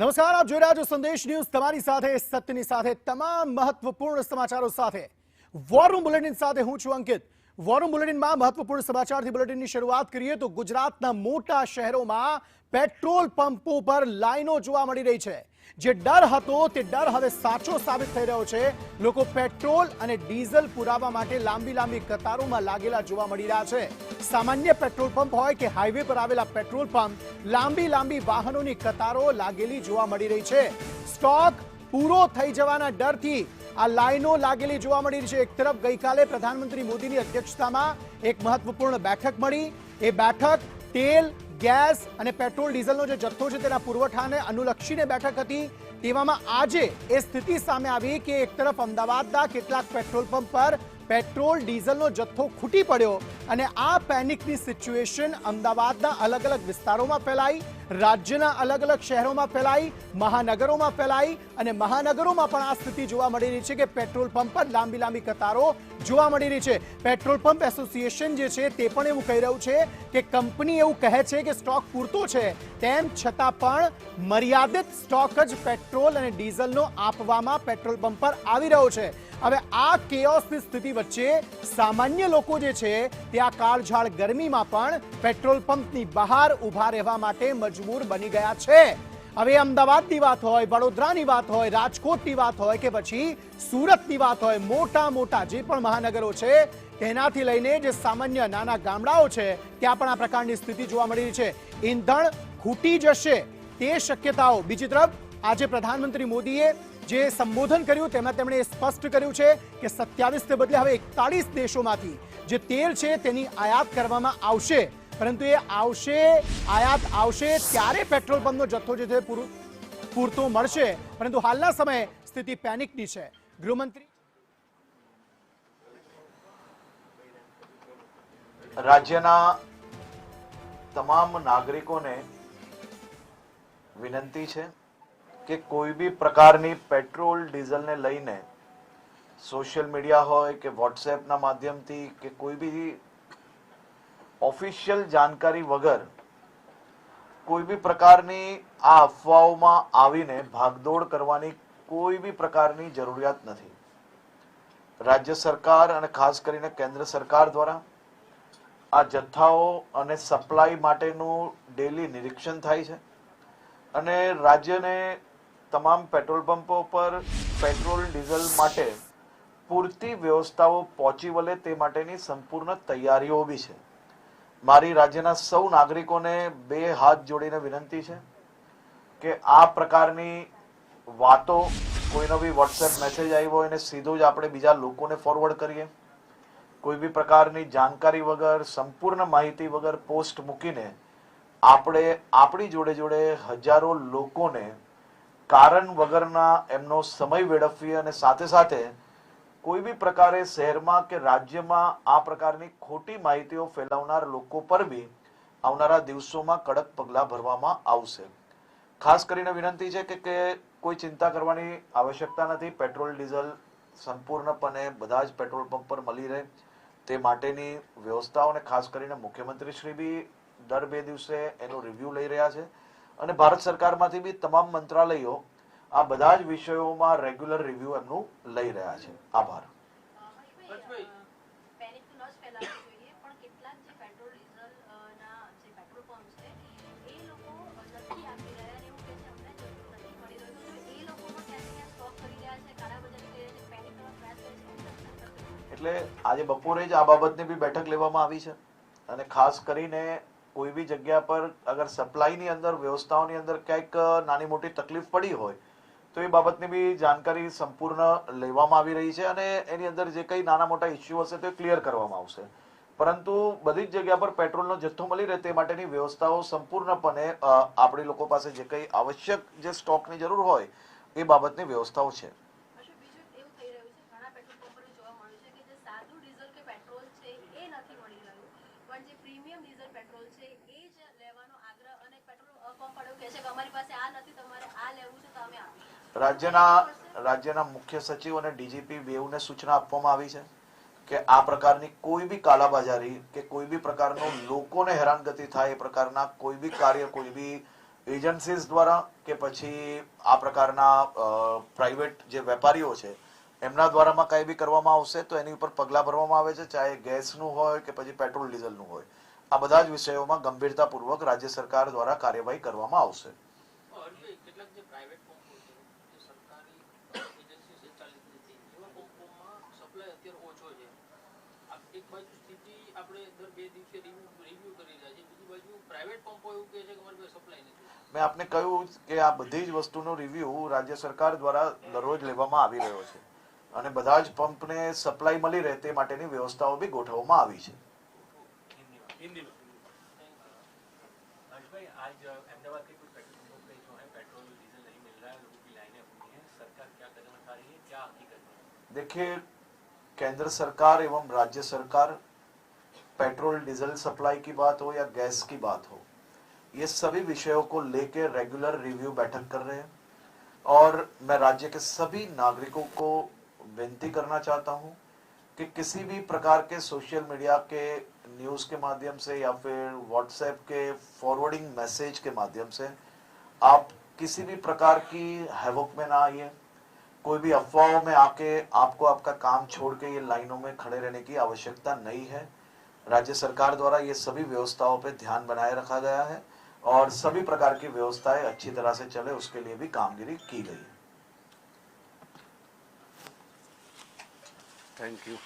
નમસ્કાર, આપ જોઈ રહ્યા છો સંદેશ ન્યૂઝ, તમારી સાથે સત્યની સાથે તમામ મહત્વપૂર્ણ સમાચારો સાથે વોર રૂમ બુલેટિન સાથે હું છું અંકિત। વોર રૂમ બુલેટિનમાં મહત્વપૂર્ણ સમાચારથી બુલેટિનની શરૂઆત કરીએ તો ગુજરાતના મોટા શહેરોમાં પેટ્રોલ પંપો પર લાઈનો જોવા મળી રહી છે। જે ડર હતો તે ડર હવે સાચો સાબિત થઈ રહ્યો છે। લોકો પેટ્રોલ અને ડીઝલ પુરાવા માટે લાંબી લાંબી કતારોમાં લાગેલા જોવા મળી રહ્યા છે। સામાન્ય પેટ્રોલ પંપ હોય કે હાઈવે પર આવેલા પેટ્રોલ પંપ, લાંબી લાંબી વાહનોની કતારો લાગેલી જોવા મળી રહી છે। સ્ટોક પૂરો થઈ જવાના ડરથી આ લાઈનો લાગેલી જોવા મળી રહી છે। એક તરફ ગઈકાલે પ્રધાનમંત્રી મોદીની અધ્યક્ષતામાં એક મહત્વપૂર્ણ બેઠક મળી। એ બેઠક તેલ, ગેસ અને પેટ્રોલ ડીઝલનો જે જથ્થો છે તેના પુરવઠાને અનુલક્ષીને બેઠક હતી। તેવામાં આજે એ સ્થિતિ સામે આવી કે એક તરફ અમદાવાદના કેટલાક પેટ્રોલ પંપ પર પેટ્રોલ ડીઝલનો જથ્થો ખૂટી પડ્યો અને આ પેનિકની સિચ્યુએશન અમદાવાદના અલગ અલગ વિસ્તારોમાં ફેલાઈ, રાજ્યના અલગ અલગ શહેરોમાં ફેલાઈ, મહાનગરોમાં ફેલાઈ અને મહાનગરોમાં પણ આ સ્થિતિ જોવા મળી રહી છે કે પેટ્રોલ પંપ પર લાંબી લાંબી કતારો જોવા મળી રહી છે। પેટ્રોલ પંપ એસોસિએશન જે છે તે પણ એવું કહી રહ્યું છે કે કંપની એવું કહે છે કે સ્ટોક પૂરતો છે, તેમ છતાં પણ મર્યાદિત સ્ટોક જ પેટ્રોલ અને ડીઝલનો આપવામાં પેટ્રોલ પંપ પર આવી રહ્યો છે। હવે આ કેઓસની સ્થિતિ વચ્ચે સામાન્ય લોકો જે છે તે આ કાળઝાળ ગરમીમાં પણ પેટ્રોલ પંપની બહાર ઊભા રહેવા માટે મજબૂર બની ગયા છે। હવે અમદાવાદની વાત હોય, વડોદરાની વાત હોય, રાજકોટની વાત હોય કે પછી સુરતની વાત હોય, મોટા મોટા જે પણ મહાનગરો છે તેનાથી લઈને જે સામાન્ય નાના ગામડાઓ છે ત્યાં પણ આ પ્રકારની સ્થિતિ જોવા મળી રહી છે। ઈંધણ ખૂટી જશે તે શક્યતાઓ। બીજી તરફ આજે પ્રધાનમંત્રી મોદીએ જે સંબોધન કર્યું તેમાં તેમણે સ્પષ્ટ કર્યું છે કે 27 ને બદલે હવે 41 દેશોમાંથી જે તેલ છે તેની આયાત કરવામાં આવશે, પરંતુ એ આયાત આવશે ત્યારે પેટ્રોલ પંપનો જથ્થો જે છે પૂરતો મળશે। પરંતુ હાલના સમયે સ્થિતિ પેનિકની છે। ગૃહમંત્રી રાજ્યના તમામ નાગરિકોને વિનંતી છે કે કોઈ બી પ્રકારની પેટ્રોલ ડીઝલને લઈને સોશિયલ મીડિયા હોય કે વોટ્સએપના માધ્યમથી કે કોઈ બી ઓફિશિયલ જાણકારી વગર કોઈ બી પ્રકારની આ અફવાઓમાં આવીને ભાગદોડ કરવાની કોઈ બી પ્રકારની જરૂરિયાત નથી। રાજ્ય સરકાર અને ખાસ કરીને કેન્દ્ર સરકાર દ્વારા આ જથ્થાઓ અને સપ્લાય માટેનું ડેલી નિરીક્ષણ થાય છે અને રાજ્યને તમામ પેટ્રોલ પંપો પર પેટ્રોલ ડીઝલ માટે પૂરતી વ્યવસ્થાઓ પહોંચી વળે તે માટેની સંપૂર્ણ તૈયારીઓ બી છે। મારી રાજ્યના સૌ નાગરિકોને બે હાથ જોડીને વિનંતી છે કે આ પ્રકારની વાતો, કોઈનો બી વોટ્સએપ મેસેજ આવ્યો હોય એને સીધો જ આપણે બીજા લોકોને ફોરવર્ડ કરીએ। કોઈ બી પ્રકારની જાણકારી વગર, સંપૂર્ણ માહિતી વગર પોસ્ટ મૂકીને આપણે આપણી જોડે જોડે હજારો લોકોને કારણ વગરના એમનો સમય વેડફીએ અને સાથે સાથે કોઈ બી પ્રકારે શહેરમાં કે રાજ્યમાં આ પ્રકારની ખોટી માહિતીઓ ફેલાવનાર લોકો પર બી આવનારા દિવસોમાં કડક પગલાં ભરવામાં આવશે। ખાસ કરીને વિનંતી છે કે કોઈ ચિંતા કરવાની આવશ્યકતા નથી। પેટ્રોલ ડીઝલ સંપૂર્ણપણે બધા જ પેટ્રોલ પંપ પર મળી રહે તે માટેની વ્યવસ્થાઓ અને ખાસ કરીને મુખ્યમંત્રી શ્રી બી દર 2 દિવસે એનો રિવ્યુ લઈ રહ્યા છે અને ભારત સરકારમાંથી બી તમામ મંત્રાલયો આ બધા જ વિષયોમાં રેગ્યુલર રિવ્યુ એમનું લઈ રહ્યા છે। આભાર। એટલે આજે બપોરે જ આ બાબતની બી બેઠક લેવામાં આવી છે અને ખાસ કરીને કોઈ બી જગ્યા પર અગર સપ્લાયની અંદર વ્યવસ્થાઓની અંદર ક્યાંક નાની મોટી તકલીફ પડી હોય તો એ બાબતની બી જાણકારી સંપૂર્ણ લેવામાં આવી રહી છે અને એની અંદર જે કંઈ નાના મોટા ઇસ્યુ હશે તે ક્લિયર કરવામાં આવશે। પરંતુ બધી જ જગ્યા પર પેટ્રોલનો જથ્થો મળી રહે તે માટેની વ્યવસ્થાઓ સંપૂર્ણપણે આપણી લોકો પાસે જે કંઈ આવશ્યક જે સ્ટોકની જરૂર હોય એ બાબતની વ્યવસ્થાઓ છે। રાજ્યના મુખ્ય સચિવ અને ડીજીપી બેઉને સૂચના આપવામાં આવી છે કે આ પ્રકારની કોઈ બી કાલાબાજારી કે કોઈ બી પ્રકારનો લોકોને હેરાનગતિ થાય એ પ્રકારના કોઈ બી કાર્ય, કોઈ બી એજન્સીસ દ્વારા કે પછી આ પ્રકારના પ્રાઇવેટ જે વેપારીઓ છે એમના દ્વારામાં કંઈ બી કરવામાં આવશે તો એની ઉપર પગલાં ભરવામાં આવે છે, ચાહે ગેસનું હોય કે પછી પેટ્રોલ ડીઝલનું હોય. આ બધા જ વિષયોમાં ગંભીરતાપૂર્વક રાજ્ય સરકાર દ્વારા કાર્યવાહી કરવામાં આવશે. કેટલાક જે પ્રાઇવેટ પંપો છે જે સરકારી એજન્સી સંચાલિત નથી એવા પંપોમાં સપ્લાય અત્યારે ઓછો છે. એક બાજુ સ્થિતિ આપણે દર 2 દિવસે રિવ્યુ કરી રહ્યા છે, બીજી બાજુ પ્રાઇવેટ પંપો એવું કહે છે કે અમારી પાસે સપ્લાય નથી. મેં આપને કહ્યું કે આ બધી જ વસ્તુનો રિવ્યુ રાજ્ય સરકાર દ્વારા દરરોજ લેવામાં આવી રહ્યો છે અને બધા જ પંપને સપ્લાય મળી રહે તે માટેની વ્યવસ્થાઓ બી ગોઠવવામાં આવી છે. भाई आज अहमदाबाद के कुछ पेट्रोल पंपों पे जो है पेट्रोल डीजल नहीं मिल रहा है, लोगों की लाइनें अपनी हैं, सरकार क्या कदम उठा रही है, क्या हकीकत है? देखिए, केंद्र सरकार एवं राज्य सरकार पेट्रोल डीजल सप्लाई की बात हो या गैस की बात हो, ये सभी विषयों को लेकर रेगुलर रिव्यू बैठक कर रहे हैं और मैं राज्य के सभी नागरिकों को विनती करना चाहता हूं कि किसी भी प्रकार के सोशल मीडिया के न्यूज़ के माध्यम से या फिर व्हाट्सएप के फॉरवर्डिंग मैसेज के माध्यम से आप किसी भी प्रकार की हैवक में ना आइए. कोई भी अफवाहों में आके आपको आपका काम छोड़ के ये लाइनों में खड़े रहने की आवश्यकता नहीं है. राज्य सरकार द्वारा ये सभी व्यवस्थाओं पे ध्यान बनाए रखा गया है और सभी प्रकार की व्यवस्थाएं अच्छी तरह से चले उसके लिए भी कामगिरी की गई है. Thank you.